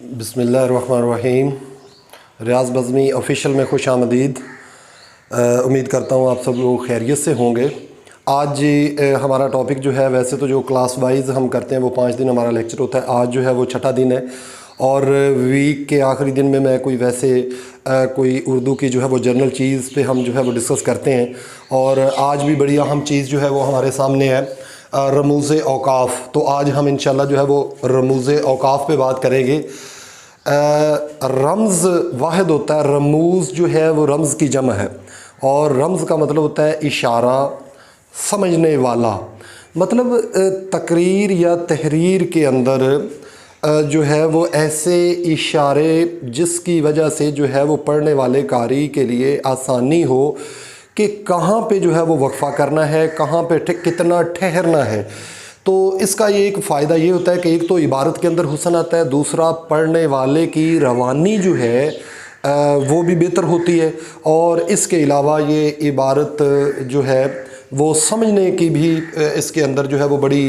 बिस्मिल्लाहिर्रहमानिर्रहीम। रियाज़ बज़मी ऑफ़िशियल में खुश आमदीद। उम्मीद करता हूँ आप सब लोग खैरियत से होंगे। आज हमारा टॉपिक जो है, वैसे तो जो क्लास वाइज हम करते हैं वो 5 दिन हमारा लेक्चर होता है। आज जो है वो छठा दिन है और वीक के आखिरी दिन में मैं कोई वैसे कोई उर्दू की जो है वो जर्नल चीज़ पे हम जो है वो डिस्कस करते हैं। और आज भी बड़ी अहम चीज़ जो है वो हमारे सामने है, रमूज़ औकाफ़। तो आज हम इंशाल्लाह जो है वो रमूज़ औकाफ़ पे बात करेंगे। रम्ज़ वाहिद होता है, रमूज़ जो है वो रम्ज़ की जमा है और रम्ज़ का मतलब होता है इशारा, समझने वाला। मतलब तकरीर या तहरीर के अंदर जो है वो ऐसे इशारे जिसकी वजह से जो है वो पढ़ने वाले कारी के लिए आसानी हो कि कहाँ पे जो है वो वक्फ़ा करना है, कहाँ पे कितना ठहरना है। तो इसका ये एक फ़ायदा ये होता है कि एक तो इबारत के अंदर हुस्न आता है, दूसरा पढ़ने वाले की रवानी जो है वो भी बेहतर होती है और इसके अलावा ये इबारत जो है वो समझने की भी इसके अंदर जो है वो बड़ी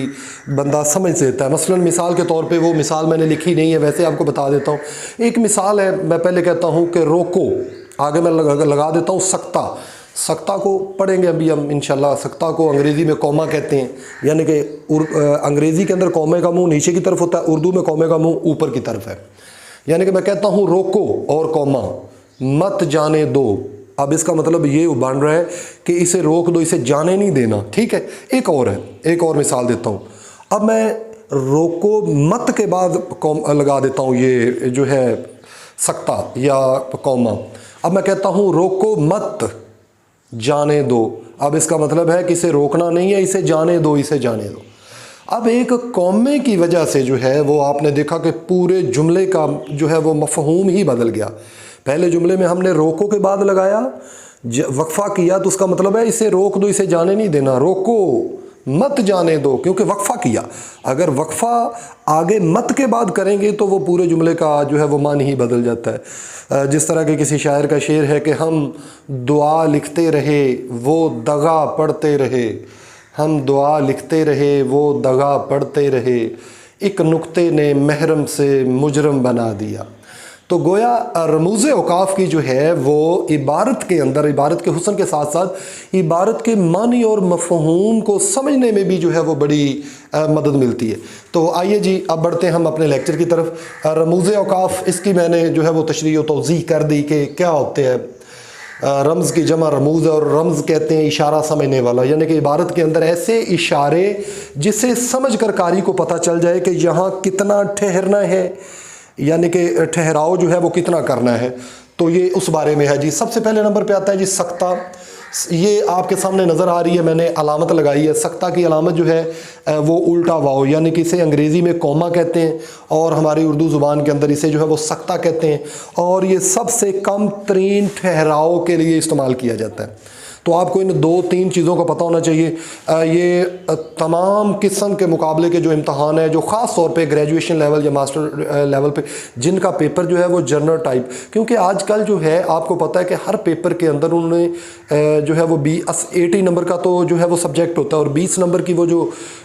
बंदा समझ लेता है। मसलन मिसाल के तौर पे, वो मिसाल मैंने लिखी नहीं है, वैसे आपको बता देता हूँ। एक मिसाल है, मैं पहले कहता हूँ कि रोको, आगे मैं लगा देता हूँ सकता। सकता को पढ़ेंगे अभी हम इंशाल्लाह। सकता को अंग्रेज़ी में कौमा कहते हैं, यानी कि अंग्रेज़ी के अंदर कौमे का मुंह नीचे की तरफ होता है, उर्दू में कौमे का मुंह ऊपर की तरफ है। यानी कि मैं कहता हूँ रोको और कौमा, मत जाने दो। अब इसका मतलब ये बन रहा है कि इसे रोक दो, इसे जाने नहीं देना। ठीक है, एक और है, एक और मिसाल देता हूँ। अब मैं रोको मत के बाद लगा देता हूँ ये जो है सकता या कौमा। अब मैं कहता हूँ रोको मत जाने दो। अब इसका मतलब है कि इसे रोकना नहीं है, इसे जाने दो, इसे जाने दो। अब एक कौमे की वजह से जो है वो आपने देखा कि पूरे जुमले का जो है वो मफ़हूम ही बदल गया। पहले जुमले में हमने रोको के बाद लगाया, वक्फ़ा किया, तो उसका मतलब है इसे रोक दो, इसे जाने नहीं देना, रोको मत जाने दो, क्योंकि वक्फ़ा किया। अगर वक्फ़ा आगे मत के बाद करेंगे तो वो पूरे जुमले का जो है वो मान ही बदल जाता है। जिस तरह के किसी शायर का शेर है कि हम दुआ लिखते रहे वो दगा पढ़ते रहे, हम दुआ लिखते रहे वो दगा पढ़ते रहे, एक नुक्ते ने महरम से मुजरम बना दिया। तो गोया रमूज़ औकाफ़ की जो है वो इबारत के अंदर, इबारत के हुस्न के साथ साथ इबारत के मानी और मफ़हूम को समझने में भी जो है वो बड़ी मदद मिलती है। तो आइए जी, अब बढ़ते हैं हम अपने लेक्चर की तरफ। रमूज़ औकाफ़, इसकी मैंने जो है वो तशरीह व तौज़ीह कर दी कि क्या होते हैं। रम्ज़ की जमा रमूज़, और रम्ज़ कहते हैं इशारा समझने वाला, यानी कि इबारत के अंदर ऐसे इशारे जिसे समझ कर कारी को पता चल जाए कि यहाँ कितना ठहरना है, यानी कि ठहराव जो है वो कितना करना है। तो ये उस बारे में है जी। सबसे पहले नंबर पे आता है जी सकता। ये आपके सामने नज़र आ रही है, मैंने अलामत लगाई है। सकता की अलामत जो है वो उल्टा वाव, यानी कि इसे अंग्रेज़ी में कौमा कहते हैं और हमारी उर्दू ज़ुबान के अंदर इसे जो है वो सकता कहते हैं। और ये सबसे कम तरीन ठहराव के लिए इस्तेमाल किया जाता है। तो आपको इन 2-3 चीज़ों का पता होना चाहिए। ये तमाम किस्म के मुकाबले के जो इम्तहान है, जो ख़ास तौर पे ग्रेजुएशन लेवल या मास्टर लेवल पे जिनका पेपर जो है वो जर्नल टाइप, क्योंकि आजकल जो है आपको पता है कि हर पेपर के अंदर उन्होंने जो है वो 80 नंबर का तो जो है वो सब्जेक्ट होता है और 20 नंबर की वो जो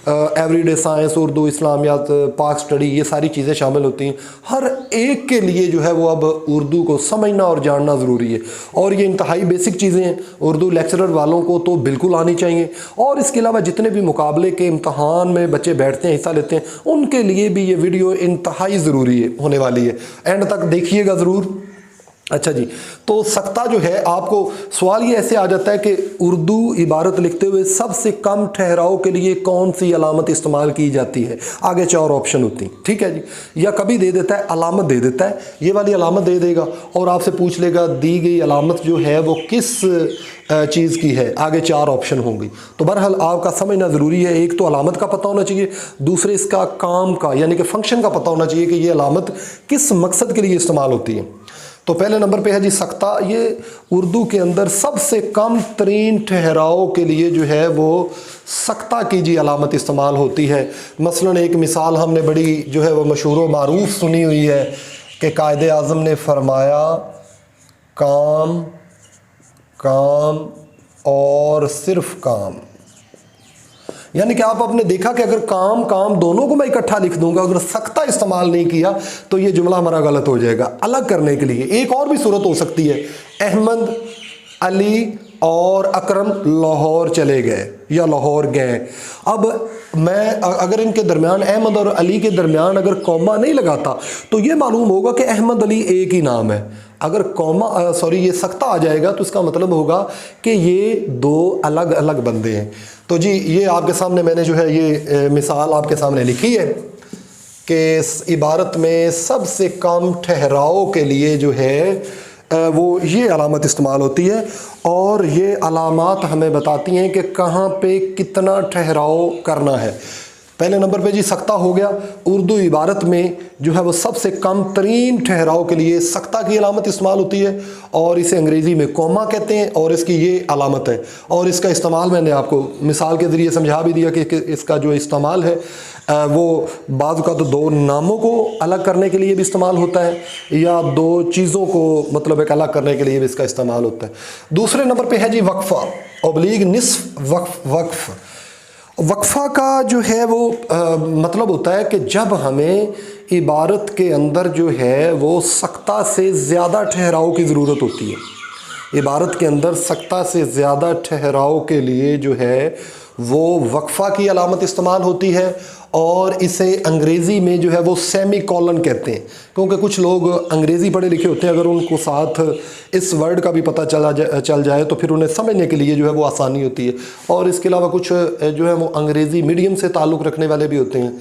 एवरीडे साइंस, उर्दू, इस्लामियात, पाक स्टडी, ये सारी चीज़ें शामिल होती हैं। हर एक के लिए जो है वो अब उर्दू को समझना और जानना ज़रूरी है और ये इंतहाई बेसिक चीज़ें हैं। उर्दू लेक्चरर वालों को तो बिल्कुल आनी चाहिए और इसके अलावा जितने भी मुकाबले के इम्तहान में बच्चे बैठते हैं, हिस्सा लेते हैं, उनके लिए भी ये वीडियो इंतहाई ज़रूरी है, होने वाली है। एंड तक देखिएगा ज़रूर। अच्छा जी, तो सकता जो है, आपको सवाल ये ऐसे आ जाता है कि उर्दू इबारत लिखते हुए सबसे कम ठहराव के लिए कौन सी अलामत इस्तेमाल की जाती है। आगे 4 ऑप्शन होती हैं, ठीक है जी। या कभी दे देता है, अलामत दे देता है, ये वाली अलामत दे देगा और आपसे पूछ लेगा दी गई अलामत जो है वो किस चीज़ की है। आगे 4 ऑप्शन होंगी। तो बहरहाल आपका समझना ज़रूरी है। एक तो अलामत का पता होना चाहिए, दूसरे इसका काम का यानी कि फंक्शन का पता होना चाहिए कि ये अलामत किस मकसद के लिए इस्तेमाल होती है। तो पहले नंबर पे है जी सकता। ये उर्दू के अंदर सबसे कम तरीन ठहराव के लिए जो है वो सकता की जी अलामत इस्तेमाल होती है। मसलन एक मिसाल हमने बड़ी जो है वो मशहूर व मारूफ सुनी हुई है कि कायदे आज़म ने फरमाया काम, काम और सिर्फ काम। यानी कि आपने देखा कि अगर काम काम दोनों को मैं इकट्ठा लिख दूंगा, अगर सख्ता इस्तेमाल नहीं किया तो ये जुमला हमारा गलत हो जाएगा। अलग करने के लिए एक और भी सूरत हो सकती है, अहमद, अली और अकरम लाहौर चले गए या लाहौर गए। अब मैं अगर इनके दरमियान, अहमद और अली के दरमियान अगर कौमा नहीं लगाता तो ये मालूम होगा कि अहमद अली एक ही नाम है। अगर ये सख्ता आ जाएगा तो इसका मतलब होगा कि ये दो अलग अलग बंदे हैं। तो जी ये आपके सामने मैंने जो है ये मिसाल आपके सामने लिखी है कि इस इबारत में सबसे कम ठहराव के लिए जो है वो ये अलामत इस्तेमाल होती है, और ये अलामात हमें बताती हैं कि कहाँ पे कितना ठहराव करना है। पहले नंबर पे जी सख्ता हो गया। उर्दू इबारत में जो है वो सबसे कम तरीन ठहराव के लिए सख्ता की अलामत इस्तेमाल होती है, और इसे अंग्रेज़ी में कौमा कहते हैं, और इसकी ये अलामत है। और इसका इस्तेमाल मैंने आपको मिसाल के ज़रिए समझा भी दिया कि इसका जो इस्तेमाल है वो बाज़ का तो दो नामों को अलग करने के लिए भी इस्तेमाल होता है, या दो चीज़ों को मतलब एक अलग करने के लिए भी इसका इस्तेमाल होता है। दूसरे नंबर पे है जी वक्फ़ा ऑब्लिग निस्फ वक्फ़। वक्फ़ा का जो है वो मतलब होता है कि जब हमें इबारत के अंदर जो है वो सख्ता से ज़्यादा ठहराव की ज़रूरत होती है। इबारत के अंदर सख्ता से ज़्यादा ठहराव के लिए जो है वो वक्फ़ा की अलामत इस्तेमाल होती है, और इसे अंग्रेज़ी में जो है वो सेमी कॉलन कहते हैं। क्योंकि कुछ लोग अंग्रेज़ी पढ़े लिखे होते हैं, अगर उनको साथ इस वर्ड का भी पता चल जाए तो फिर उन्हें समझने के लिए जो है वो आसानी होती है। और इसके अलावा कुछ जो है वो अंग्रेज़ी मीडियम से ताल्लुक़ रखने वाले भी होते हैं,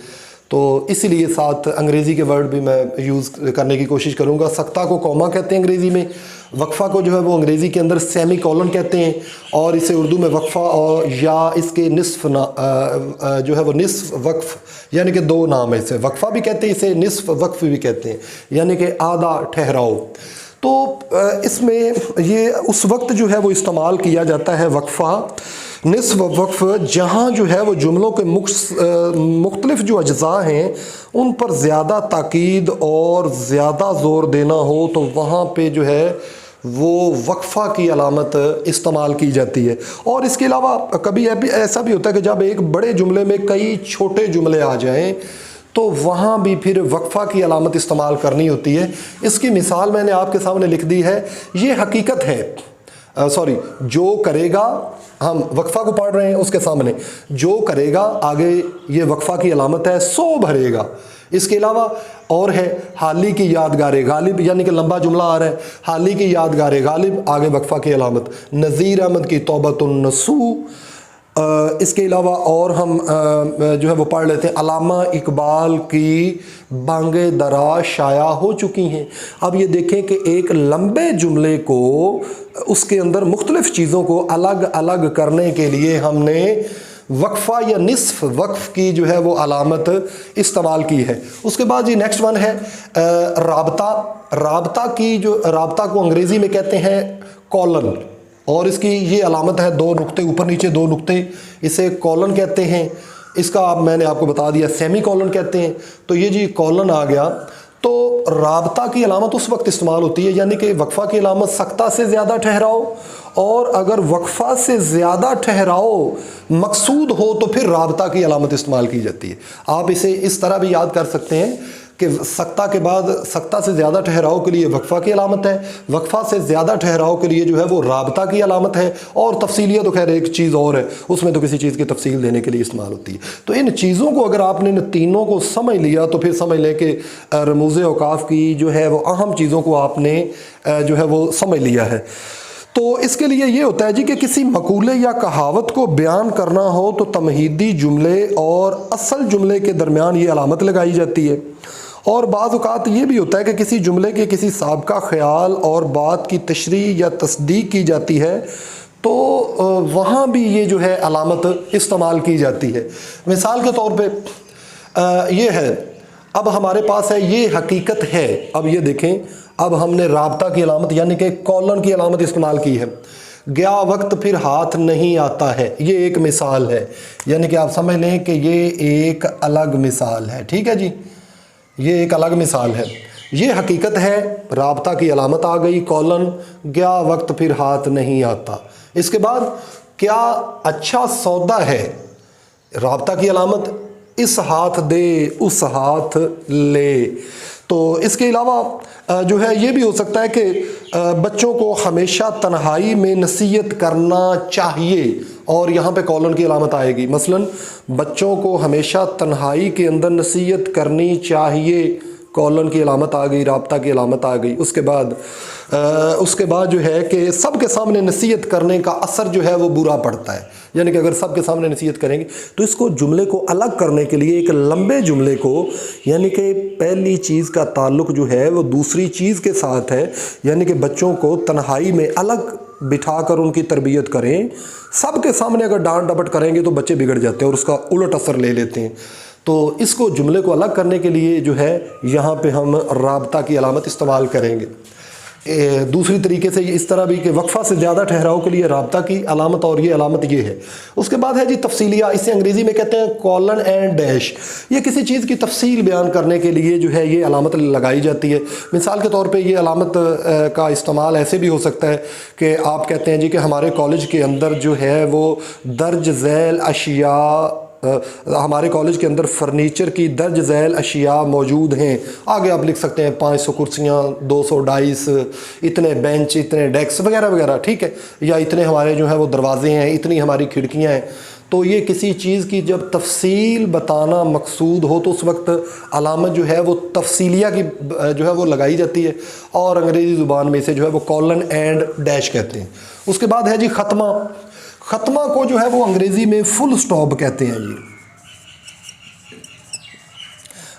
तो इसीलिए साथ अंग्रेज़ी के वर्ड भी मैं यूज़ करने की कोशिश करूँगा। सख्ता को कौमा कहते हैं अंग्रेज़ी में, वक्फ़ा को जो है वो अंग्रेज़ी के अंदर सेमी कॉलन कहते हैं, और इसे उर्दू में वक्फ़ा और या इसके निस्फ़ जो है वो निस्फ़ वक्फ़ यानी कि दो नाम है। इसे वक्फ़ा भी कहते हैं, इसे निस्फ़ वक्फ़ भी कहते हैं, यानी कि आधा ठहराव। तो इसमें ये उस वक्त जो है वो इस्तेमाल किया जाता है वक्फ़ा निस्फ़ वक्फ़ जहाँ जो है वो जुमलों के मुख्तलिफ़ जो अज्ज़ा हैं उन पर ज़्यादा ताकीद और ज़्यादा ज़ोर देना हो, तो वहाँ पे जो है वो वक्फ़ा की अलामत इस्तेमाल की जाती है। और इसके अलावा कभी ऐसा भी होता है कि जब एक बड़े जुमले में कई छोटे जुमले आ जाएं तो वहाँ भी फिर वक्फ़ा की अलामत इस्तेमाल करनी होती है। इसकी मिसाल मैंने आपके सामने लिख दी है। ये हकीकत है, जो करेगा, हम वक्फ़ा को पढ़ रहे हैं, उसके सामने जो करेगा, आगे ये वक्फ़ा की अलामत है, सो भरेगा। इसके अलावा और है हाली की यादगार गालिब, यानी कि लंबा जुमला आ रहा है, हाली की यादगार गालिब, आगे वक्फ़ा की अलामत। नज़ीर अहमद की तौबतुन नसूह। इसके अलावा और हम जो है वो पढ़ लेते हैं, अल्लामा इकबाल की बांगे दराज शाया हो चुकी हैं। अब ये देखें कि एक लंबे जुमले को उसके अंदर मुख्तलिफ़ चीज़ों को अलग अलग करने के लिए हमने वक्फ़ा या निस्फ़ वक्फ़ की जो है वो अलामत इस्तेमाल की है। उसके बाद ये नेक्स्ट वन है राबता। राबता को अंग्रेज़ी में कहते हैं कॉलन, और इसकी ये अलामत है दो नुक्ते, ऊपर नीचे दो नुक्ते, इसे कॉलन कहते हैं। इसका मैंने आपको बता दिया सेमी कॉलन कहते हैं। तो ये जी कॉलन आ गया। तो राबता की अलामत उस वक्त इस्तेमाल होती है, यानी कि वक्फ़ा की अलामत सख्ता से ज़्यादा ठहराओ, और अगर वक्फ़ा से ज़्यादा ठहराओ मकसूद हो तो फिर राबता की अलामत इस्तेमाल की जाती है। आप इसे इस तरह भी याद कर सकते हैं कि सख्ता के बाद सख्ता से ज़्यादा ठहराव के लिए वक्फ़ा की अलामत है, वक्फ़ा से ज़्यादा ठहराव के लिए जो है वो राबता की अलामत है, और तफसीलियत तो खैर एक चीज़ और है, उसमें तो किसी चीज़ की तफसील देने के लिए इस्तेमाल होती है। तो इन चीज़ों को अगर आपने इन तीनों को समझ लिया तो फिर समझ लें कि रमूज़ औक़ाफ़ की जो है वो अहम चीज़ों को आपने जो है वो समझ लिया है। तो इसके लिए ये होता है जी कि किसी मकूले या कहावत को बयान करना हो तो तमहीदी जुमले और असल जुमले के दरमियान ये अलामत लगाई जाती है। और बाज़ औक़ात ये भी होता है कि किसी जुमले के किसी साबिक़ा ख़याल और बात की तशरीह या तस्दीक की जाती है, तो वहाँ भी ये जो है अलामत इस्तेमाल की जाती है। मिसाल के तौर पे ये है, अब हमारे पास है ये हकीकत है। अब ये देखें, अब हमने राबता की अलामत यानी कि कॉलन की अलामत इस्तेमाल की है। गया वक्त फिर हाथ नहीं आता है, ये एक मिसाल है, यानी कि आप समझ लें कि ये एक अलग मिसाल है। ठीक है जी, ये एक अलग मिसाल है। ये हकीकत है, राबता की अलामत आ गई कॉलन, गया वक्त फिर हाथ नहीं आता। इसके बाद क्या अच्छा सौदा है, रबता की अलामत इस हाथ दे उस हाथ ले। तो इसके अलावा जो है ये भी हो सकता है कि बच्चों को हमेशा तन्हाई में नसीहत करना चाहिए, और यहाँ पे कॉलन की अलामत आएगी। मसलन बच्चों को हमेशा तन्हाई के अंदर नसीहत करनी चाहिए, कॉलन की अलामत आ गई, राब्ता की अलामत आ गई। उसके बाद जो है कि सब के सामने नसीहत करने का असर जो है वो बुरा पड़ता है, यानी कि अगर सब के सामने नसीहत करेंगे तो इसको जुमले को अलग करने के लिए एक लंबे जुमले को, यानी कि पहली चीज़ का ताल्लुक़ जो है वो दूसरी चीज़ के साथ है, यानी कि बच्चों को तन्हाई में अलग बिठाकर उनकी तरबियत करें। सब के सामने अगर डांट डपट करेंगे तो बच्चे बिगड़ जाते हैं और उसका उलट असर ले लेते हैं। तो इसको जुमले को अलग करने के लिए जो है यहाँ पे हम राब्ता की अलामत इस्तेमाल करेंगे। दूसरी तरीके से इस तरह भी कि वक्फ़ा से ज़्यादा ठहराव के लिए राब्ता की अलामत, और ये अलामत ये है। उसके बाद है जी तफसीलिया, इसे अंग्रेज़ी में कहते हैं कॉलन एंड डैश। ये किसी चीज़ की तफसील बयान करने के लिए जो है ये अलामत लगाई जाती है। मिसाल के तौर पे ये अलामत का इस्तेमाल ऐसे भी हो सकता है कि आप कहते हैं जी कि हमारे कॉलेज के अंदर जो है वो दर्ज झैल अशिया, हमारे कॉलेज के अंदर फर्नीचर की दर्ज झैल अशिया मौजूद हैं। आगे आप लिख सकते हैं 500 कुर्सियाँ, 200 डाइस, इतने बेंच, इतने डेस्क वगैरह वगैरह, ठीक है, या इतने हमारे जो है वो दरवाजे हैं, इतनी हमारी खिड़कियाँ हैं। तो ये किसी चीज़ की जब तफसील बताना मकसूद हो तो उस वक्त अलामत जो है वो तफसीलिया की जो है वो लगाई जाती है, और अंग्रेज़ी ज़ुबान में इसे जो है वो कॉलन एंड डैश कहते हैं। उसके बाद है जी ख़त्मा। ख़त्मा को जो है वो अंग्रेज़ी में फुल स्टॉप कहते हैं जी,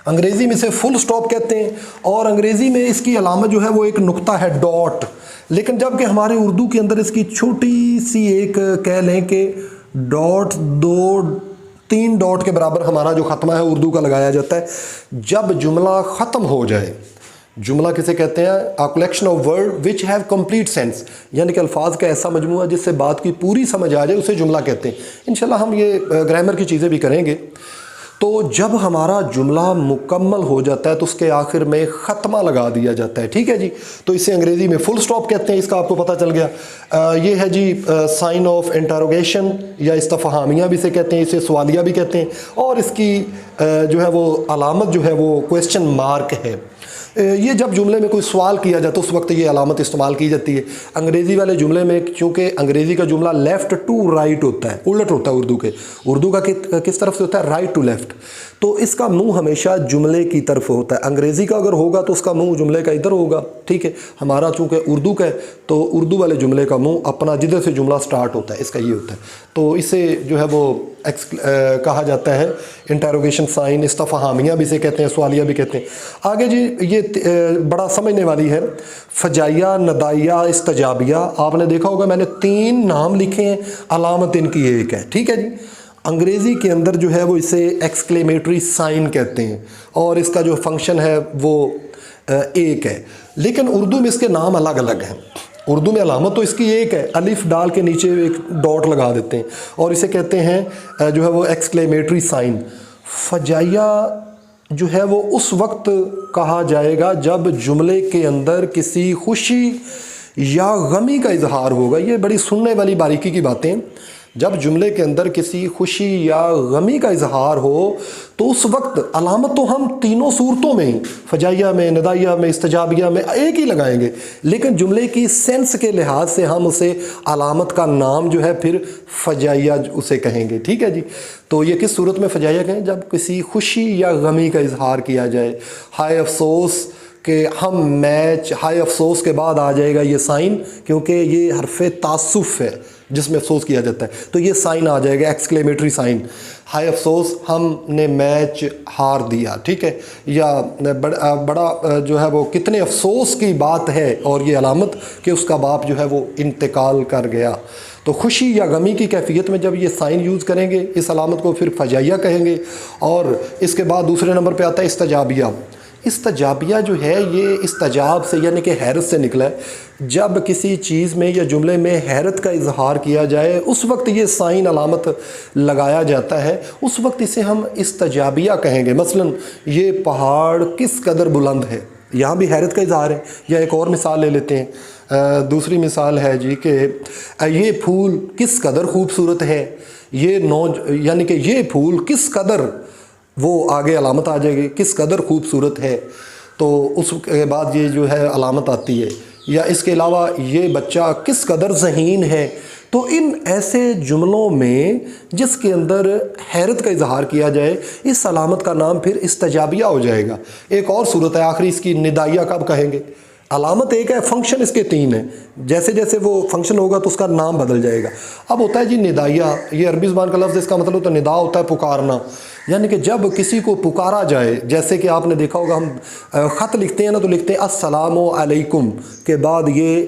अंग्रेज़ी में इसे फुल स्टॉप कहते हैं, और अंग्रेज़ी में इसकी अलामत जो है वो एक नुक्ता है, डॉट। लेकिन जबकि हमारे उर्दू के अंदर इसकी छोटी सी एक कह लें कि डॉट, 2-3 डॉट के बराबर हमारा जो ख़त्मा है उर्दू का लगाया जाता है जब जुमला ख़त्म हो जाए। जुमला किसे कहते हैं? A collection of word which have complete sense, यानी कि अल्फाज का ऐसा मजमूआ जिससे बात की पूरी समझ आ जाए, उसे जुमला कहते हैं। इंशाल्लाह हम ये ग्रामर की चीज़ें भी करेंगे। तो जब हमारा जुमला मुकम्मल हो जाता है तो उसके आखिर में ख़त्मा लगा दिया जाता है, ठीक है जी। तो इसे अंग्रेज़ी में फुल स्टॉप कहते हैं, इसका आपको पता चल गया। ये है जी साइन ऑफ इंटरोगेशन या इस्तफहामिया भी इसे कहते हैं, इसे सवालिया भी कहते हैं, और इसकी जो है वो अलामत जो है वो क्वेश्चन मार्क है। ये जब जुमले में कोई सवाल किया जाता है उस वक्त ये अलामत इस्तेमाल की जाती है। अंग्रेज़ी वाले जुमले में चूँकि अंग्रेज़ी का जुमला लेफ़्ट टू राइट होता है, उलट होता है उर्दू का किस तरफ से होता है? Right to left. तो इसका मुंह हमेशा जुमले की तरफ होता है। अंग्रेज़ी का अगर होगा तो उसका मुंह जुमले का इधर होगा, ठीक है। हमारा चूँकि उर्दू का है तो उर्दू वाले जुमले का मुंह अपना जिधर से जुमला स्टार्ट होता है इसका ये होता है। तो इसे जो है वो कहा जाता है इंटरोगेशन साइन, इस्तफहामिया भी इसे कहते हैं, सवालिया भी कहते हैं। आगे जी ये बड़ा समझने वाली है, फजाइया, नदाइया, इस्तजाबिया। आपने देखा होगा मैंने 3 नाम लिखे हैं, अलामत इनकी एक है, ठीक है जी। अंग्रेज़ी के अंदर जो है वो इसे एक्सक्लेमेटरी साइन कहते हैं और इसका जो फंक्शन है वो एक है, लेकिन उर्दू में इसके नाम अलग अलग हैं। उर्दू में अलामत तो इसकी एक है, अलिफ डाल के नीचे एक डॉट लगा देते हैं और इसे कहते हैं जो है वो एक्सक्लेमेटरी साइन। फजाइया जो है वो उस वक्त कहा जाएगा जब जुमले के अंदर किसी खुशी या गमी का इजहार होगा। ये बड़ी सुनने वाली बारीकी की बातें। जब जुमले के अंदर किसी खुशी या गमी का इजहार हो तो उस वक्त अलामत तो हम तीनों सूरतों में, फजाइया में, नदाइया में, इस्तजाबिया में, एक ही लगाएंगे, लेकिन जुमले की सेंस के लिहाज से हम उसे अलामत का नाम जो है फिर फजाइया उसे कहेंगे, ठीक है जी। तो ये किस सूरत में फजाइया कहें? जब किसी खुशी या गमी का इजहार किया जाए। हाय अफसोस कि हम मैच, हाय अफसोस के बाद आ जाएगा ये साइन, क्योंकि ये हरफ़े तासुफ़ है जिसमें अफसोस किया जाता है, तो ये साइन आ जाएगा एक्सक्लेमेटरी साइन। हाय अफसोस हमने मैच हार दिया, ठीक है, या बड़ा जो है वो कितने अफसोस की बात है, और ये अलामत कि उसका बाप जो है वो इंतकाल कर गया। तो खुशी या गमी की कैफियत में जब ये साइन यूज़ करेंगे इस अलामत को फिर फजाइया कहेंगे। और इसके बाद दूसरे नंबर पे आता है इस्तजाबिया। इस्तजाबिया जो है ये इस्तजाब से यानी कि हैरत से निकला है। जब किसी चीज़ में या जुमले में हैरत का इजहार किया जाए उस वक्त ये साइन अलामत लगाया जाता है, उस वक्त इसे हम इस्तजाबिया कहेंगे। मसलन ये पहाड़ किस कदर बुलंद है, یہاں بھی حیرت کا اظہار ہے۔ یا ایک اور مثال لے لیتے ہیں، دوسری مثال ہے جی کہ یہ پھول کس قدر خوبصورت ہے، یعنی کہ یہ پھول کس قدر، وہ آگے علامت آ جائے گی کس قدر خوبصورت ہے، تو اس کے بعد یہ جو ہے علامت آتی ہے۔ یا اس کے علاوہ یہ بچہ کس قدر ذہین ہے۔ تو ان ایسے جملوں میں جس کے اندر حیرت کا اظہار کیا جائے، اس علامت کا نام پھر استجابیہ ہو جائے گا۔ ایک اور صورت ہے آخری اس کی، ندائیہ کب کہیں گے؟ علامت ایک ہے، فنکشن اس کے تین ہیں، جیسے جیسے وہ فنکشن ہوگا تو اس کا نام بدل جائے گا۔ اب ہوتا ہے جی ندائیہ، یہ عربی زبان کا لفظ، اس کا مطلب ہوتا ہے ندا، ہوتا ہے پکارنا، یعنی کہ جب کسی کو پکارا جائے، جیسے کہ آپ نے دیکھا ہوگا ہم خط لکھتے ہیں نا تو لکھتے ہیں السلام علیکم کے بعد یہ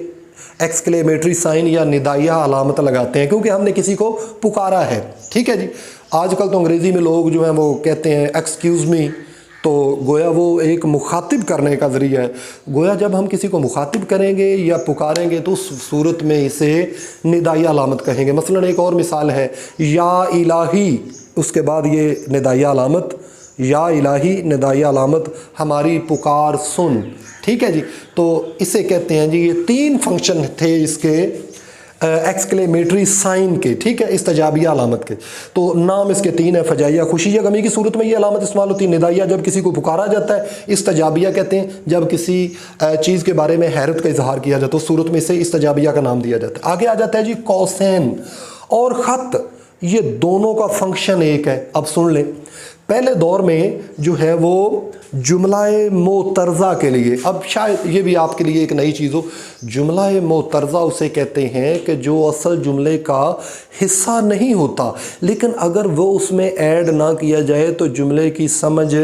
ایکسکلیمیٹری سائن یا ندائیہ علامت لگاتے ہیں، کیونکہ ہم نے کسی کو پکارا ہے۔ ٹھیک ہے جی۔ آج کل تو انگریزی میں لوگ جو ہیں وہ کہتے ہیں ایکسکیوز می، تو گویا وہ ایک مخاطب کرنے کا ذریعہ ہے۔ گویا جب ہم کسی کو مخاطب کریں گے یا پکاریں گے تو اس صورت میں اسے ندائیہ علامت کہیں گے۔ مثلا ایک اور مثال ہے یا الہی، اس کے بعد یہ ندائیہ علامت، یا الہی ندائیہ علامت، ہماری پکار سن۔ ٹھیک ہے جی۔ تو اسے کہتے ہیں جی، یہ تین فنکشن تھے اس کے ایکسکلیمیٹری سائن کے، ٹھیک ہے، استجابیہ علامت کے۔ تو نام اس کے تین ہیں، فجائیہ خوشی یا غمی کی صورت میں یہ علامت استعمال ہوتی ہے، ندائیہ جب کسی کو پکارا جاتا ہے، استجابیہ کہتے ہیں جب کسی چیز کے بارے میں حیرت کا اظہار کیا جاتا ہے، اس صورت میں اسے استجابیہ کا نام دیا جاتا ہے۔ آگے آ جاتا ہے جی قوسین اور خط، یہ دونوں کا فنکشن ایک ہے۔ اب سن لیں، پہلے دور میں جو ہے وہ جملہ معترضہ کے لیے، اب شاید یہ بھی آپ کے لیے ایک نئی چیز ہو، جملہ معترضہ اسے کہتے ہیں کہ جو اصل جملے کا حصہ نہیں ہوتا، لیکن اگر وہ اس میں ایڈ نہ کیا جائے تو جملے کی سمجھ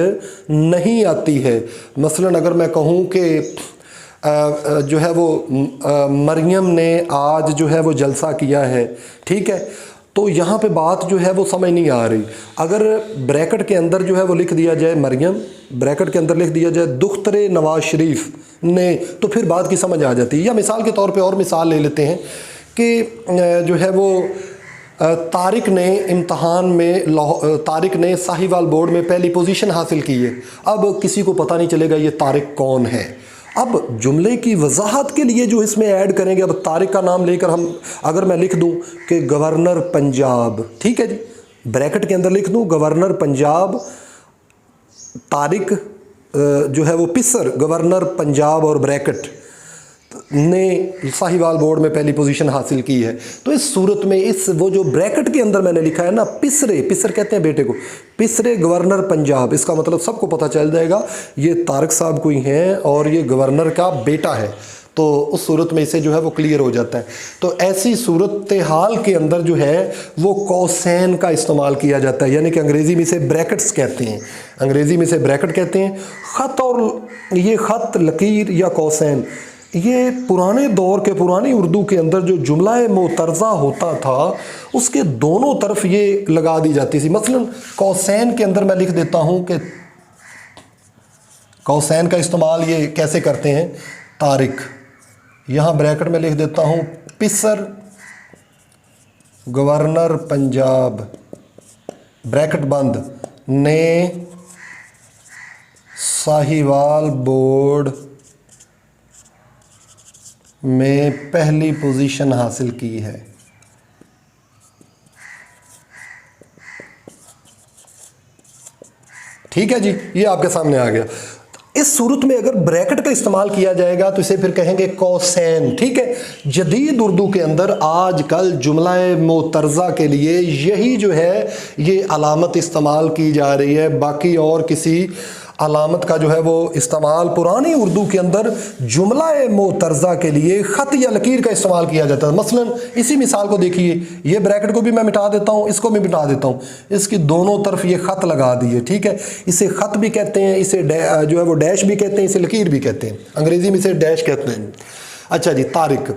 نہیں آتی ہے۔ مثلا اگر میں کہوں کہ جو ہے وہ مریم نے آج جو ہے وہ جلسہ کیا ہے، ٹھیک ہے، تو یہاں پہ بات جو ہے وہ سمجھ نہیں آ رہی۔ اگر بریکٹ کے اندر جو ہے وہ لکھ دیا جائے مریم، بریکٹ کے اندر لکھ دیا جائے دختر نواز شریف نے، تو پھر بات کی سمجھ آ جاتی ہے۔ یا مثال کے طور پہ اور مثال لے لیتے ہیں کہ جو ہے وہ طارق نے امتحان میں طارق نے ساہیوال بورڈ میں پہلی پوزیشن حاصل کی ہے۔ اب کسی کو پتہ نہیں چلے گا یہ طارق کون ہے۔ اب جملے کی وضاحت کے لیے جو اس میں ایڈ کریں گے، اب طارق کا نام لے کر ہم اگر میں لکھ دوں کہ گورنر پنجاب، ٹھیک ہے جی، بریکٹ کے اندر لکھ دوں گورنر پنجاب، طارق جو ہے وہ پسر گورنر پنجاب اور بریکٹ نے ساہیوال بورڈ میں پہلی پوزیشن حاصل کی ہے، تو اس صورت میں وہ جو بریکٹ کے اندر میں نے لکھا ہے نا، پسر کہتے ہیں بیٹے کو، پسرے گورنر پنجاب، اس کا مطلب سب کو پتہ چل جائے گا یہ طارق صاحب کوئی ہیں اور یہ گورنر کا بیٹا ہے، تو اس صورت میں اسے جو ہے وہ کلیئر ہو جاتا ہے۔ تو ایسی صورتحال کے اندر جو ہے وہ قوسین کا استعمال کیا جاتا ہے، یعنی کہ انگریزی میں اسے بریکٹس کہتے ہیں، انگریزی میں اسے بریکٹ کہتے ہیں۔ خط اور یہ خط، لکیر یا قوسین، یہ پرانے دور کے، پرانی اردو کے اندر جو جملہ معترضہ ہوتا تھا اس کے دونوں طرف یہ لگا دی جاتی تھی۔ مثلا قوسین کے اندر میں لکھ دیتا ہوں کہ قوسین کا استعمال یہ کیسے کرتے ہیں، طارق، یہاں بریکٹ میں لکھ دیتا ہوں پسر گورنر پنجاب، بریکٹ بند، نے ساہیوال بورڈ میں پہلی پوزیشن حاصل کی ہے۔ ٹھیک ہے جی، یہ آپ کے سامنے آ گیا۔ اس صورت میں اگر بریکٹ کا استعمال کیا جائے گا تو اسے پھر کہیں گے قوسین۔ ٹھیک ہے، جدید اردو کے اندر آج کل جملہ معترضہ کے لیے یہی جو ہے یہ علامت استعمال کی جا رہی ہے، باقی اور کسی علامت کا جو ہے وہ استعمال پرانی اردو کے اندر جملہ معترضہ کے لیے خط یا لکیر کا استعمال کیا جاتا ہے۔ مثلا اسی مثال کو دیکھیے، یہ بریکٹ کو بھی میں مٹا دیتا ہوں، اس کو بھی مٹا دیتا ہوں، اس کی دونوں طرف یہ خط لگا دیے، ٹھیک ہے، اسے خط بھی کہتے ہیں، اسے جو ہے وہ ڈیش بھی کہتے ہیں، اسے لکیر بھی کہتے ہیں، انگریزی میں اسے ڈیش کہتے ہیں۔ اچھا جی، طارق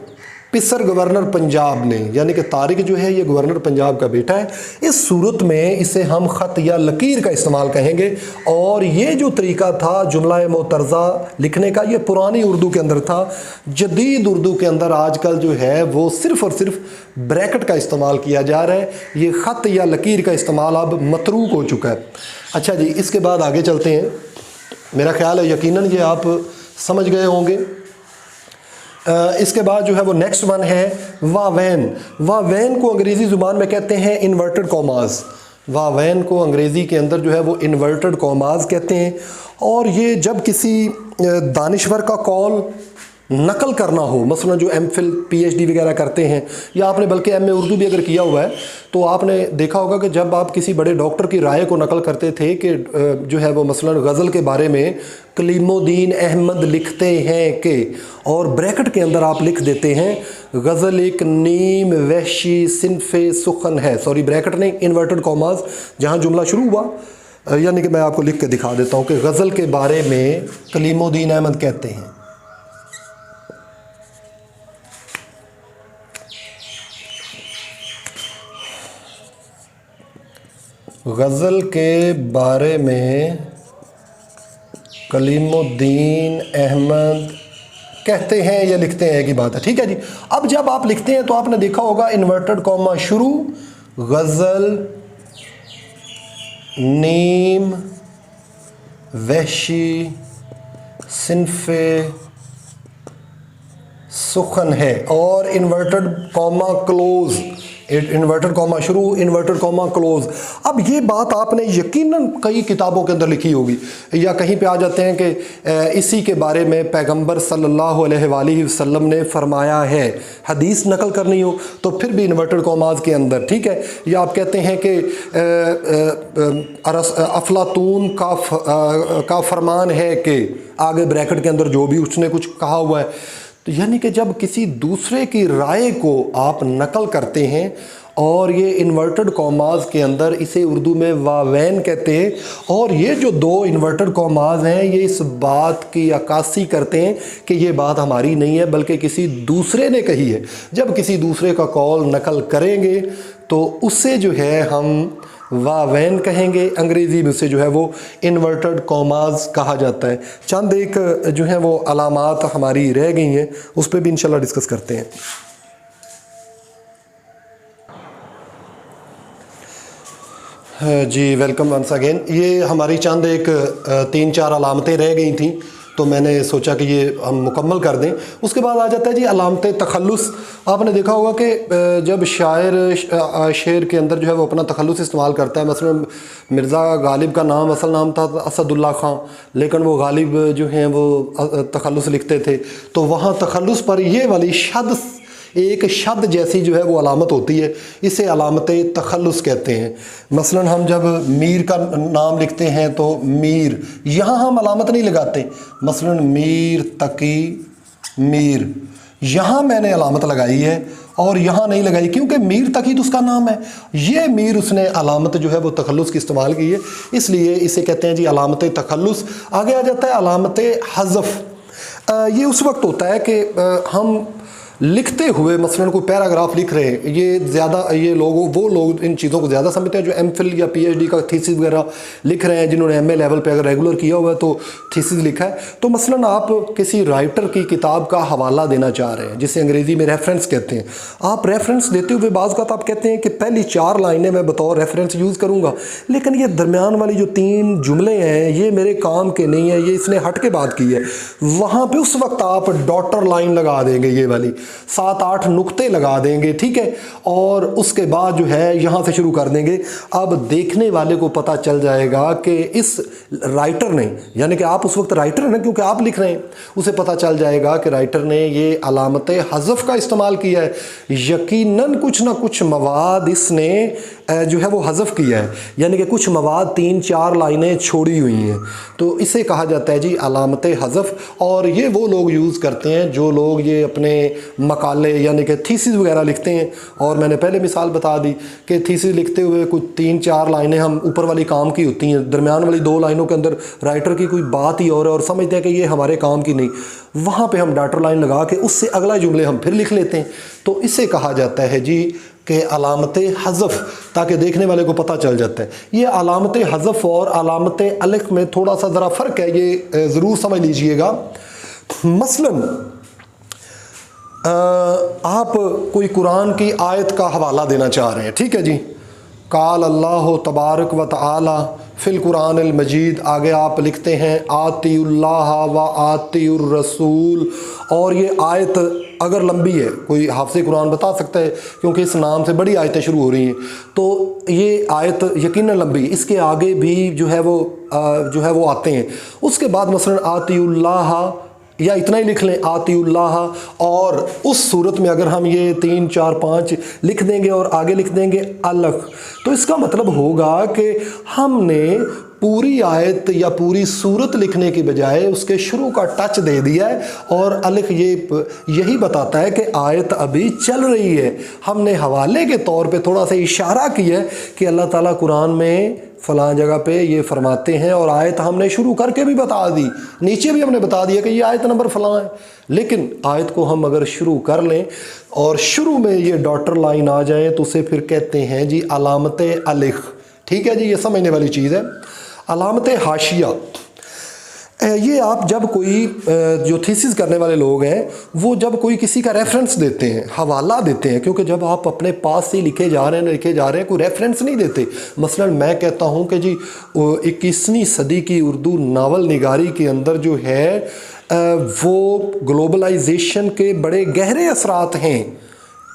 پسر گورنر پنجاب نے، یعنی کہ طارق جو ہے یہ گورنر پنجاب کا بیٹا ہے۔ اس صورت میں اسے ہم خط یا لکیر کا استعمال کہیں گے، اور یہ جو طریقہ تھا جملہ معترضہ لکھنے کا یہ پرانی اردو کے اندر تھا۔ جدید اردو کے اندر آج کل جو ہے وہ صرف اور صرف بریکٹ کا استعمال کیا جا رہا ہے، یہ خط یا لکیر کا استعمال اب متروک ہو چکا ہے۔ اچھا جی، اس کے بعد آگے چلتے ہیں۔ میرا خیال ہے یقیناً یہ آپ समझ गए होंगे। इसके बाद जो है वो नेक्स्ट वन है वावैन। वावैन को अंग्रेज़ी ज़ुबान में कहते हैं इन्वर्टेड कॉमास। वावैन को अंग्रेज़ी के अंदर जो है वो इन्वर्टेड कॉमास कहते हैं। और ये जब किसी दानिश्वर का कॉल नकल करना हो, मसलन जो एमफिल पीएचडी वगैरह करते हैं, या आपने बल्कि एमए उर्दू भी अगर किया हुआ है तो आपने देखा होगा कि जब आप किसी बड़े डॉक्टर की राय को नकल करते थे कि जो है वो मसलन गज़ल के बारे में कलीमुद्दीन अहमद लिखते हैं कि, और ब्रैकेट के अंदर आप लिख देते हैं गज़ल एक नीम वहशी सिनफ़े सुखन है, सॉरी ब्रैकेट नहीं, इन्वर्टेड कॉमास, जहाँ जुमला शुरू हुआ, यानी कि मैं आपको लिख के दिखा देता हूँ कि गज़ल के बारे में कलीमुद्दीन अहमद कहते हैं। गज़ल के बारे में कलीमुद्दीन अहमद कहते हैं या लिखते हैं की बात है, ठीक है जी। अब जब आप लिखते हैं तो आपने देखा होगा इन्वर्टेड कॉमा शुरू, गज़ल नीम वहशी सिनफ़े सुखन है, और inverted comma close, inverted comma शुरू, इन्वर्टेड कॉमा क्लोज। अब ये बात आपने यकीनन कई किताबों के अंदर लिखी होगी, या कहीं पे आ जाते हैं कि इसी के बारे में पैगंबर सल्लल्लाहु अलैहि वसल्लम ने फरमाया है, हदीस नकल करनी हो तो फिर भी इन्वर्टेड कॉमास के अंदर, ठीक है। या आप कहते हैं कि अफलातून का फरमान है कि, आगे ब्रैकेट के अंदर जो भी उसने कुछ कहा हुआ है। तो यानी कि जब किसी दूसरे की राय को आप नकल करते हैं और ये इन्वर्टेड कॉमास के अंदर, इसे उर्दू में वावैन कहते हैं, और ये जो दो इन्वर्टेड कॉमास हैं ये इस बात की अक्कासी करते हैं कि ये बात हमारी नहीं है बल्कि किसी दूसरे ने कही है। जब किसी दूसरे का कॉल नकल करेंगे तो उससे जो है हम वावैन कहेंगे, अंग्रेज़ी में उसे जो है वो इन्वर्टेड कॉमास कहा जाता है। चंद एक जो है वो अलामात हमारी रह गई हैं, उस पर भी इंशाल्लाह डिस्कस करते हैं। जी वेलकम वंस अगेन। ये हमारी चंद एक 3-4 अलामतें रह गई थी तो मैंने सोचा कि ये हम मुकम्मल कर दें। उसके बाद आ जाता है जी अलामत तखल्लुस। आपने देखा होगा कि जब शायर शेर के अंदर जो है वो अपना तखल्लुस इस्तेमाल करता है, मसलन मिर्ज़ा गालिब का नाम असल नाम था असदुल्ला ख़ां, लेकिन वो गालिब जो हैं वो तखल्लुस लिखते थे, तो वहाँ तखल्लुस पर ये वाली शद, एक शद जैसी जो है वो अलामत होती है, इसे अलामत तखल्लुस कहते हैं। मसलन हम जब मीर का नाम लिखते हैं तो मीर, यहाँ हम अलामत नहीं लगाते, मसलन मीर तकी मीर, यहाँ मैंने अलामत लगाई है और यहाँ नहीं लगाई, क्योंकि मीर तकी तो उसका नाम है, ये मीर उसने अलामत जो है वो तखल्लुस की इस्तेमाल की है, इसलिए इसे कहते हैं जी अलामत तखल्लुस। आगे आ जाता है अलामत हज़फ़। ये उस वक्त होता है कि हम लिखते हुए मसलन कोई पैराग्राफ लिख रहे हैं, ये ज़्यादा ये वो लोग इन चीज़ों को ज़्यादा समझते हैं जो एमफिल या पीएचडी का थीसिस वगैरह लिख रहे हैं, जिन्होंने एमए लेवल पे अगर रेगुलर किया हुआ है तो थीसिस लिखा है। तो मसलन आप किसी राइटर की किताब का हवाला देना चाह रहे हैं, जिसे अंग्रेज़ी में रेफरेंस कहते हैं। आप रेफरेंस देते हुए बाज़ का आप कहते हैं कि पहली 4 लाइनें मैं बतौर रेफरेंस यूज़ करूँगा, लेकिन ये दरमियान वाली जो 3 जुमले हैं ये मेरे काम के नहीं है, ये इसने हट के बात की है। वहाँ पर उस वक्त आप डॉटर लाइन लगा देंगे, ये वाली 7-8 नुक्ते लगा देंगे, ठीक है, और उसके बाद जो है यहाँ से शुरू कर देंगे। अब देखने वाले को पता चल जाएगा कि इस राइटर ने, यानी कि आप उस वक्त राइटर हैं ना, क्योंकि आप लिख रहे हैं, उसे पता चल जाएगा कि राइटर ने ये अलामत हज़फ़ का इस्तेमाल किया है, यकीनन कुछ ना कुछ मवाद इसने जो है वो हज़फ़ किया है, यानी कि कुछ मवाद 3-4 लाइनें छोड़ी हुई हैं, तो इसे कहा जाता है जी अलामत हज़फ़। और ये वो लोग यूज़ करते हैं जो लोग ये अपने मकाले यानी कि थीसिस वगैरह लिखते हैं, और मैंने पहले मिसाल बता दी कि थीसिस लिखते हुए कुछ 3-4 लाइनें हम ऊपर वाली काम की होती हैं, दरमियान वाली 2 लाइनों के अंदर राइटर की कोई बात ही और समझते हैं कि ये हमारे काम की नहीं, वहाँ पे हम डॉटर लाइन लगा के उससे अगला जुमले हम फिर लिख लेते हैं। तो इसे कहा जाता है जी कि अलामत हज़फ़, ताकि देखने वाले को पता चल जाता है। ये अलामत हज़फ़ और अलामत अलक़ में थोड़ा सा ज़रा फ़र्क है, ये ज़रूर समझ लीजिएगा। मसलन आप कोई कुरान की आयत का हवाला देना चाह रहे हैं, ठीक है जी, قال اللہ تبارک و تعالی فی القرآن المجید، آگے آپ لکھتے ہیں آتی اللہ و آتی الرسول، اور یہ آیت اگر لمبی ہے، کوئی حافظ قرآن بتا سکتا ہے کیونکہ اس نام سے بڑی آیتیں شروع ہو رہی ہیں، تو یہ آیت یقیناً لمبی ہے، اس کے آگے بھی جو ہے وہ آتے ہیں۔ اس کے بعد مثلا آتی اللہ، یا اتنا ہی لکھ لیں آتی اللہ، اور اس صورت میں اگر ہم یہ 3 4 5 لکھ دیں گے اور آگے لکھ دیں گے الخ، تو اس کا مطلب ہوگا کہ ہم نے پوری آیت یا پوری صورت لکھنے کی بجائے اس کے شروع کا ٹچ دے دیا ہے، اور الخ یہی بتاتا ہے کہ آیت ابھی چل رہی ہے۔ ہم نے حوالے کے طور پہ تھوڑا سا اشارہ کیا ہے کہ اللہ تعالیٰ قرآن میں فلاں جگہ پہ یہ فرماتے ہیں، اور آیت ہم نے شروع کر کے بھی بتا دی، نیچے بھی ہم نے بتا دیا کہ یہ آیت نمبر فلاں ہے، لیکن آیت کو ہم اگر شروع کر لیں اور شروع میں یہ ڈاٹر لائن آ جائیں تو اسے پھر کہتے ہیں جی علامت الخ۔ ٹھیک ہے جی، یہ سمجھنے والی چیز ہے۔ علامت حاشیہ، یہ آپ جب کوئی جو تھیسس کرنے والے لوگ ہیں وہ جب کوئی کسی کا ریفرنس دیتے ہیں، حوالہ دیتے ہیں، کیونکہ جب آپ اپنے پاس سے لکھے جا رہے ہیں کوئی ریفرنس نہیں دیتے۔ مثلا میں کہتا ہوں کہ جی 21ویں صدی کی اردو ناول نگاری کے اندر جو ہے وہ گلوبلائزیشن کے بڑے گہرے اثرات ہیں،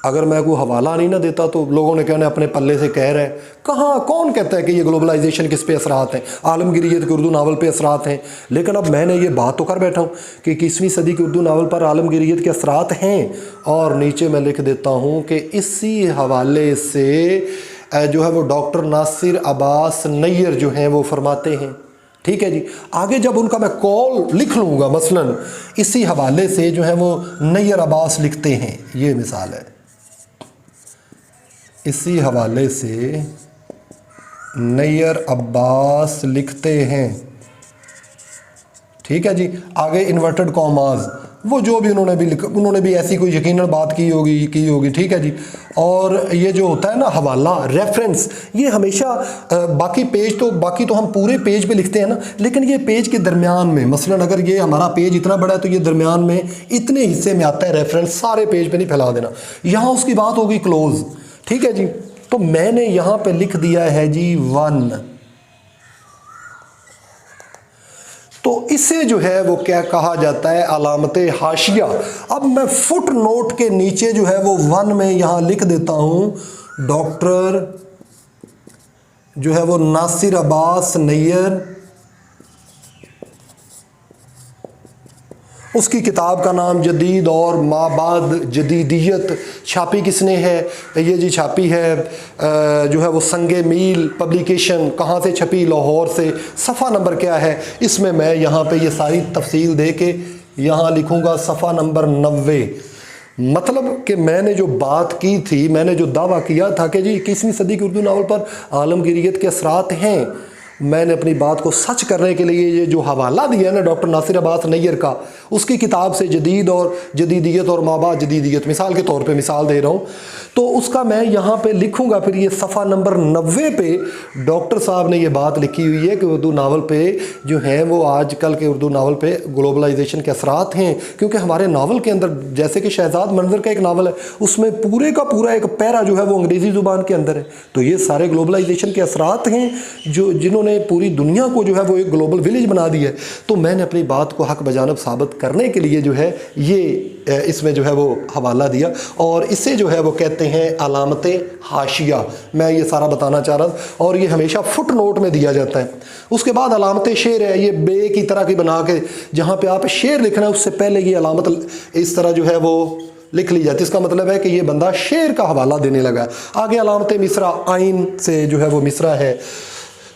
اگر میں کوئی حوالہ نہیں نہ دیتا تو لوگوں نے کہنا اپنے پلے سے کہہ رہے ہیں۔ کہاں، کون کہتا ہے کہ یہ گلوبلائزیشن کس پہ اثرات ہیں؟ عالمگیریت کے اردو ناول پہ اثرات ہیں، لیکن اب میں نے یہ بات تو کر بیٹھا ہوں کہ 21ویں صدی کی اردو ناول پر عالمگیریت کے اثرات ہیں، اور نیچے میں لکھ دیتا ہوں کہ اسی حوالے سے جو ہے وہ ڈاکٹر ناصر عباس نیر جو ہیں وہ فرماتے ہیں۔ ٹھیک ہے جی، آگے جب ان کا میں کال لکھ لوں گا، مثلا اسی حوالے سے جو ہے وہ نیر عباس لکھتے ہیں، یہ مثال ہے، اسی حوالے سے نیر عباس لکھتے ہیں۔ ٹھیک ہے جی، آگے انورٹڈ کاماز، وہ جو بھی انہوں نے بھی ایسی کوئی یقیناً بات کی ہوگی۔ ٹھیک ہے جی، اور یہ جو ہوتا ہے نا حوالہ، ریفرنس، یہ ہمیشہ باقی تو ہم پورے پیج پہ لکھتے ہیں نا، لیکن یہ پیج کے درمیان میں، مثلا اگر یہ ہمارا پیج اتنا بڑا ہے تو یہ درمیان میں اتنے حصے میں آتا ہے ریفرنس، سارے پیج پہ نہیں پھیلا دینا۔ یہاں اس کی بات ہوگی کلوز۔ ٹھیک ہے جی، تو میں نے یہاں پہ لکھ دیا ہے جی 1، تو اسے جو ہے وہ کیا کہا جاتا ہے؟ علامت حاشیہ۔ اب میں فٹ نوٹ کے نیچے جو ہے وہ 1 میں یہاں لکھ دیتا ہوں ڈاکٹر جو ہے وہ ناصر عباس نیر، اس کی کتاب کا نام جدید اور ما بعد جدیدیت، چھاپی کس نے ہے؟ یہ جی چھاپی ہے جو ہے وہ سنگ میل پبلیکیشن۔ کہاں سے چھپی؟ لاہور سے۔ صفحہ نمبر کیا ہے؟ اس میں یہاں پہ یہ ساری تفصیل دے کے یہاں لکھوں گا صفحہ نمبر 90۔ مطلب کہ میں نے جو بات کی تھی، میں نے جو دعویٰ کیا تھا کہ جی 21ویں صدی کی اردو ناول پر عالمگیریت کے اثرات ہیں، میں نے اپنی بات کو سچ کرنے کے لیے یہ جو حوالہ دیا ہے نا ڈاکٹر ناصر عباس نیر کا، اس کی کتاب سے جدید اور جدیدیت اور ما بعد جدیدیت، مثال کے طور پہ مثال دے رہا ہوں، تو اس کا میں یہاں پہ لکھوں گا پھر یہ صفحہ نمبر 90 پہ ڈاکٹر صاحب نے یہ بات لکھی ہوئی ہے کہ اردو ناول پہ جو ہیں وہ آج کل کے اردو ناول پہ گلوبلائزیشن کے اثرات ہیں، کیونکہ ہمارے ناول کے اندر جیسے کہ شہزاد منظر کا ایک ناول ہے، اس میں پورے کا پورا ایک پیرا جو ہے وہ انگریزی زبان کے اندر ہے، تو یہ سارے گلوبلائزیشن کے اثرات ہیں جنہوں نے پوری دنیا کو جو ہے وہ ایک گلوبل ولیج بنا دی ہے۔ تو میں نے اپنی بات کو حق بجانب ثابت کرنے کے لیے جو ہے یہ اس میں جو ہے وہ حوالہ دیا، اور اسے جو ہے وہ کہتے ہیں علامت حاشیہ۔ میں یہ سارا بتانا چاہ رہا تھا، اور یہ ہمیشہ فٹ نوٹ میں دیا جاتا ہے۔ اس کے بعد علامت شعر ہے، یہ بے کی طرح کی بنا کے جہاں پہ آپ شعر لکھنا ہے اس سے پہلے یہ علامت اس طرح جو ہے وہ لکھ لی جاتی ہے، اس کا مطلب ہے کہ یہ بندہ شعر کا حوالہ دینے لگا ہے۔ آگے علامت مصرع، آئین سے جو ہے وہ مصرع ہے۔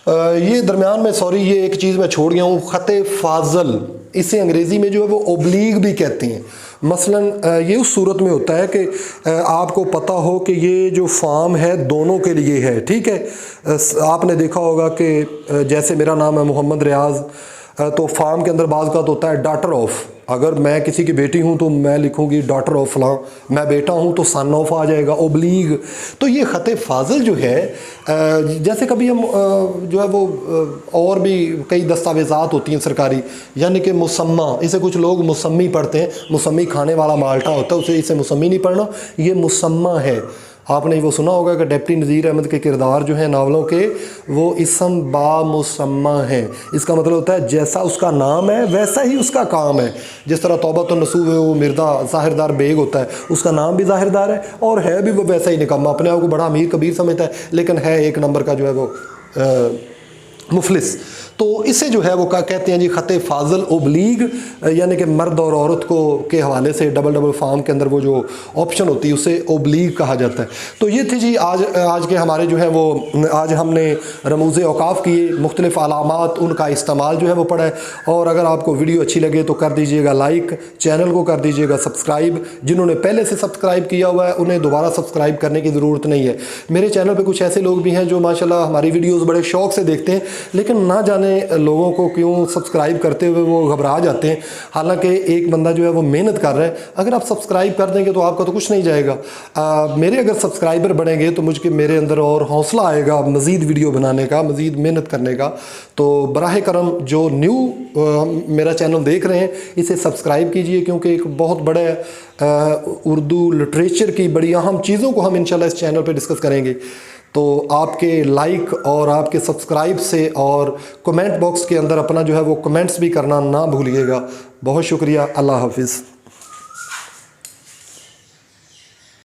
یہ درمیان میں یہ ایک چیز میں چھوڑ گیا ہوں، خط فاضل، اسے انگریزی میں جو ہے وہ اوبلیگ بھی کہتے ہیں۔ مثلا یہ اس صورت میں ہوتا ہے کہ آپ کو پتہ ہو کہ یہ جو فارم ہے دونوں کے لیے ہے، ٹھیک ہے۔ آپ نے دیکھا ہوگا کہ جیسے میرا نام ہے محمد ریاض، تو فارم کے اندر بعض کا تو ہوتا ہے ڈاٹر آف، اگر میں کسی کی بیٹی ہوں تو میں لکھوں گی ڈاٹر آف فلاں، میں بیٹا ہوں تو سن آف آ جائے گا، اوبلیگ۔ تو یہ خط فاضل جو ہے، جیسے کبھی ہم جو ہے وہ اور بھی کئی دستاویزات ہوتی ہیں سرکاری، یعنی کہ مسمہ، اسے کچھ لوگ مسمی پڑھتے ہیں، مسمی کھانے والا مالٹا ہوتا ہے، اسے مسمی نہیں پڑھنا، یہ مسمہ ہے۔ आपने वो सुना होगा कि डेप्टी नज़ीर अहमद के किरदार जो हैं नावलों के वो इसम बा मुसम्मा हैं। इसका मतलब होता है जैसा उसका नाम है वैसा ही उसका काम है। जिस तरह तौबत नसूह वो मिर्दा ज़ाहिरदार बेग होता है, उसका नाम भी ज़ाहिरदार है और है भी वो वैसा ही निकम्मा, अपने आप को बड़ा अमीर कबीर समझता है लेकिन है एक नंबर का जो है वो मुफलिस। तो इसे जो है वो कहते हैं जी ख़त फाज़ल ओब्लीग, यानी कि मर्द और औरत को के हवाले से डबल फार्म के अंदर वो जो ऑप्शन होती है उसे ओब्लीग कहा जाता है। तो ये थी जी आज के हमारे जो है वो, आज हमने रमूज़ औकाफ़ किए, मुख्तलिफ़ अलामात उनका इस्तेमाल जो है वो पढ़ा है। और अगर आपको वीडियो अच्छी लगे तो कर दीजिएगा लाइक, चैनल को कर दीजिएगा सब्सक्राइब। जिन्होंने पहले से सब्सक्राइब किया हुआ है उन्हें दोबारा सब्सक्राइब करने की ज़रूरत नहीं है। मेरे चैनल पर कुछ ऐसे लोग भी हैं जो माशाल्लाह हमारी वीडियोज़ बड़े शौक़ से देखते हैं, लेकिन ना जाने लोगों को क्यों सब्सक्राइब करते हुए वो घबरा जाते हैं। हालांकि एक बंदा जो है वो मेहनत कर रहा है, अगर आप सब्सक्राइब कर देंगे तो आपका तो कुछ नहीं जाएगा। मेरे अगर सब्सक्राइबर बढ़ेंगे तो मेरे अंदर और हौसला आएगा मज़ीद वीडियो बनाने का, मज़ीद मेहनत करने का। तो बराह करम जो न्यू मेरा चैनल देख रहे हैं इसे सब्सक्राइब कीजिए, क्योंकि एक बहुत बड़े उर्दू लिटरेचर की बड़ी अहम चीज़ों को हम इंशाल्लाह इस चैनल पर डिस्कस करेंगे। तो आपके लाइक और आपके सब्सक्राइब से और कमेंट बॉक्स के अंदर अपना जो है वो कमेंट्स भी करना ना भूलिएगा। बहुत शुक्रिया। अल्लाह हाफिज़।